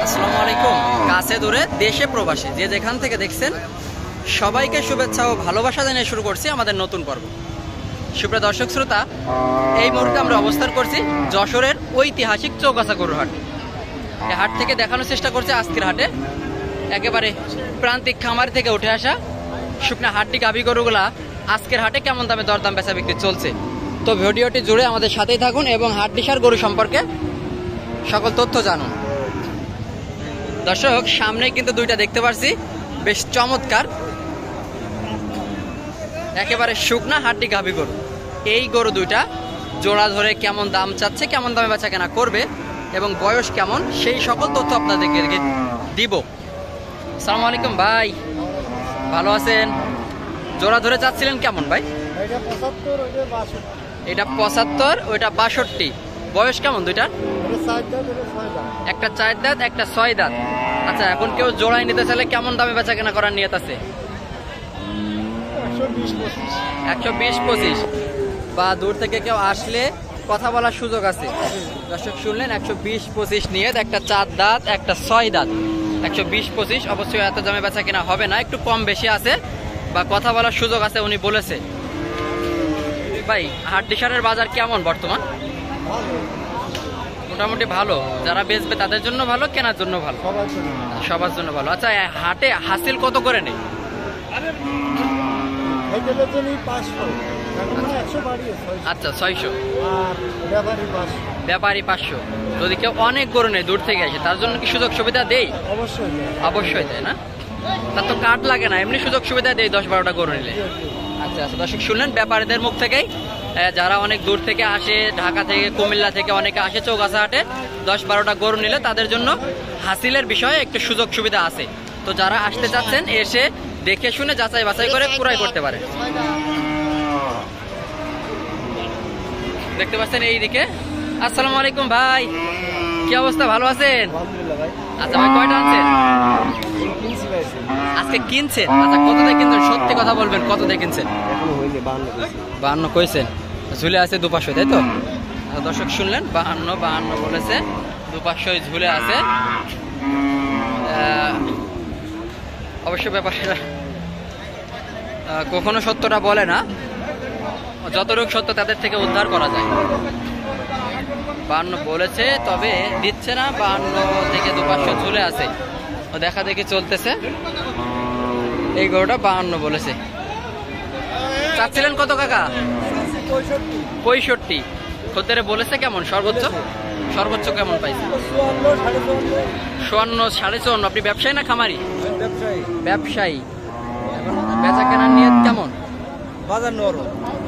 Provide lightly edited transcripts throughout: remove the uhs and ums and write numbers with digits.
আসসালামু আলাইকুম। কাছে দূরে দেশে প্রবাসে যে যেখান থেকে দেখছেন সবাইকে শুভেচ্ছা ও ভালোবাসা জানিয়ে শুরু করছি আমাদের নতুন পর্ব। সুপ্রিয় দর্শক শ্রোতা, এই মুহূর্তে আমরা অবস্থান করছি যশোরের ঐতিহাসিক চৌগাছা গরুর হাট। এই হাট থেকে দেখানোর চেষ্টা করছি আজকের হাটে একেবারে প্রান্তিক খামার থেকে উঠে আসা শুকনা হাড্ডি গাভী গরুগুলা আজকের হাটে কেমন দামে দরদাম বেচা বিক্রি চলছে। তো ভিডিওটি জুড়ে আমাদের সাথেই থাকুন এবং হাড্ডিসার গরু সম্পর্কে সকল তথ্য জানুন। দর্শক, সামনে কিন্তু দুইটা দেখতে পাচ্ছি বেশ চমৎকার একেবারে শুকনা হাড্ডি গাভী গরু। এই গরু দুইটা জোড়া ধরে কেমন দাম চাচ্ছে, কেমন দামে বেচা কেনা করবে এবং বয়স কেমন, সেই সকল তথ্য আপনাদেরকে দিব। আসসালামু আলাইকুম ভাই, ভালো আছেন? জোড়া ধরে চাচ্ছিলেন কেমন ভাই? এটা 75, ওইটা 62। বয়স কেমন দুইটার? একটা 4 দাঁত, একটা 6 দাঁত। আচ্ছা, এখন কেউ জোড়াই নিতে চাইলে কেমন দামে বেচা কেনা করার নিয়ত আছে? 120-25 বা দূর থেকে কেউ আসলে কথা বলার সুযোগ আছে। দর্শক শুনলেন, 120-25 নিয়ে একটা 4 দাঁত, একটা 6 দাঁত। 120-25 অবশ্যই এত দামে বেচা কেনা হবে না, একটু কম বেশি আছে বা কথা বলার সুযোগ আছে উনি বলেছে। ভাই, হাড্ডিসারের বাজার কেমন বর্তমান? মোটামুটি ভালো। যারা বেচবে তাদের জন্য ভালো, কেনার জন্য ভালো, সবার জন্য ভালো। আচ্ছা, হাটে হাসিল কত করে নেই? আচ্ছা, 600, ব্যাপারী 500। যদি কেউ অনেক গরু নেই, দূর থেকে আসে, তার জন্য কি সুযোগ সুবিধা দেই? অবশ্যই দেয় না, তার তো কার্ড লাগে না, এমনি সুযোগ সুবিধা দেয় 10-12টা গরু নিলে। আচ্ছা আচ্ছা, দর্শক শুনলেন ব্যাপারীদের মুখ থেকেই। যারা অনেক দূর থেকে আসে, ঢাকা থেকে, কুমিল্লা থেকে অনেকে আসে চৌগাছা হাটে, 10-12টা গরু নিলে তাদের জন্য হাসিলের বিষয়ে একটু সুযোগ সুবিধা আছে। তো যারা আসতে চাচ্ছেন এসে দেখে শুনে যাচাই বাছাই করে ক্রয় করতে পারে। দেখতে পাচ্ছেন এইদিকে। আসসালামু আলাইকুম ভাই, কি অবস্থা, ভালো আছেন? আচ্ছা ভাই, কয়টা আনছেন আজকে? কিনছেন? আচ্ছা, কত দিয়ে কিনছেন? সত্যি কথা বলবেন, কত দিয়ে কিনছেন? 52 কইছেন। ঝুলে আছে 200, তাই তো? দর্শক শুনলেন, 52 বলেছে, 200 ঝুলে আছে। অবশ্য ব্যাপারটা কখনো সত্যটা বলে না, যতটুকু সত্য তাদের থেকে উদ্ধার করা যায়। 52 বলেছে, তবে দিচ্ছে না। 52 থেকে 200 ঝুলে আছে, দেখা দেখি চলতেছে। এই গরুটা 52 বলেছে। চাচ্ছিলেন কত কাকা? 65। খদ্দেরে বলেছে কেমন সর্বোচ্চ? সর্বোচ্চ কেমন পাইছে? 54, 54। আপনি ব্যবসায়ী না খামারি? ব্যবসায়ী। বেচা কেনার নিয়ত কেমন?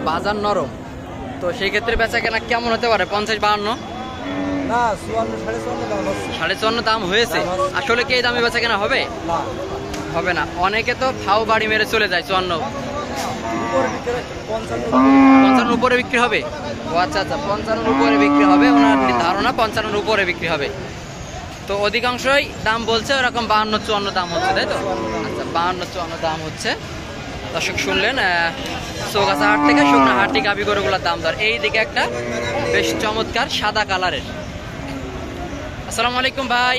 বাজার নরম। তো সেই ক্ষেত্রে বেচা কেনা কেমন হতে পারে? 50-52? না, 54 দাম হয়েছে। আসলে কি এই দামে বেচা কেনা হবে? হবে না। অনেকে তো ফাও বাড়ি মেরে চলে যায়। 55 উপরে বিক্রি হবে। ও আচ্ছা আচ্ছা, 55 উপরে বিক্রি হবে। ওনার ধারণা 55 উপরে বিক্রি হবে। তো অধিকাংশই দাম বলছে ওরকম 52-54 দাম হচ্ছে, তাই তো? আচ্ছা, 52-54 দাম হচ্ছে। দর্শক শুনলেন, চৌগাছা হাট থেকে শুকনা হাড্ডি গাভী গরুগুলোর দাম দর। এইদিকে একটা বেশ চমৎকার সাদা কালারের। আসসালামু আলাইকুম ভাই,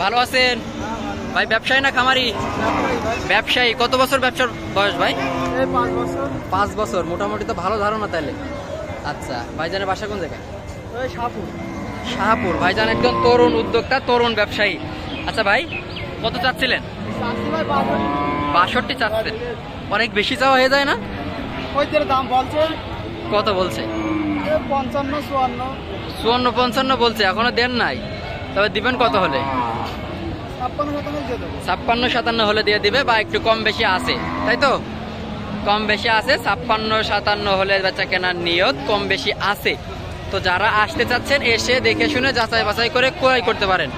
ভালো আছেন? ভাই ব্যবসায়ী না খামারি? ব্যবসায়ী। কত বছর ব্যবসার বয়স ভাই? 5 বছর। মোটামুটি তো ভালো ধারণা তাহলে। আচ্ছা, ভাইজানের বাসা কোন জায়গায়? শাহপুর। ভাইজান একজন তরুণ উদ্যোক্তা, তরুণ ব্যবসায়ী। আচ্ছা ভাই, কত চাচ্ছিলেন? 62 চাচ্ছেন। অনেক বেশি চাওয়া হয়ে যায় না? দাম বলছে কত বলছে? 54-55 বলছে, এখনো দেন নাই। তবে দিবেন কত হলে? 56-57 হলে দিয়ে দিবে, বা একটু কম বেশি আছে, তাই তো? কম বেশি আছে। 56-57 হলে বেচা কেনার নিয়ত, কম বেশি আছে। তো যারা আসতে চাচ্ছেন এসে দেখে শুনে যাচাই বাছাই করে ক্রয় করতে পারেন।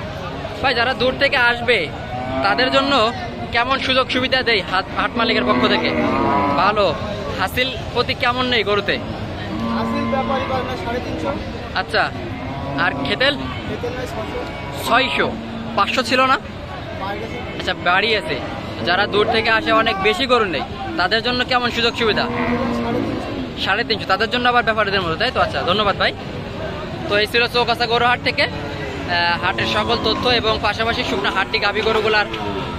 ভাই, যারা দূর থেকে আসবে তাদের জন্য কেমন সুযোগ সুবিধা দেয় হাট মালিকের পক্ষ থেকে? ভালো। হাসিল প্রতি কেমন নেই গরুতে? আচ্ছা, আর খেতেল? 600। 500 ছিল না? আচ্ছা, বাড়িয়েছে। যারা দূর থেকে আসে, অনেক বেশি গরু নেই, তাদের জন্য কেমন সুযোগ সুবিধা? 350। তাদের জন্য আবার ব্যাপারীদের মতো, তাই তো? আচ্ছা, ধন্যবাদ ভাই। তো এই ছিল চৌগাছা গরুহাট থেকে হাটের সকল তথ্য এবং পাশাপাশি শুকনো হাটটি গাভী গরুগুলার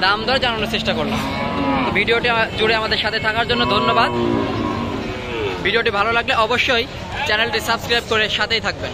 দাম দর জানানোর চেষ্টা করলাম। তো ভিডিওটি জুড়ে আমাদের সাথে থাকার জন্য ধন্যবাদ। ভিডিওটি ভালো লাগলে অবশ্যই চ্যানেলটি সাবস্ক্রাইব করে সাথেই থাকবেন।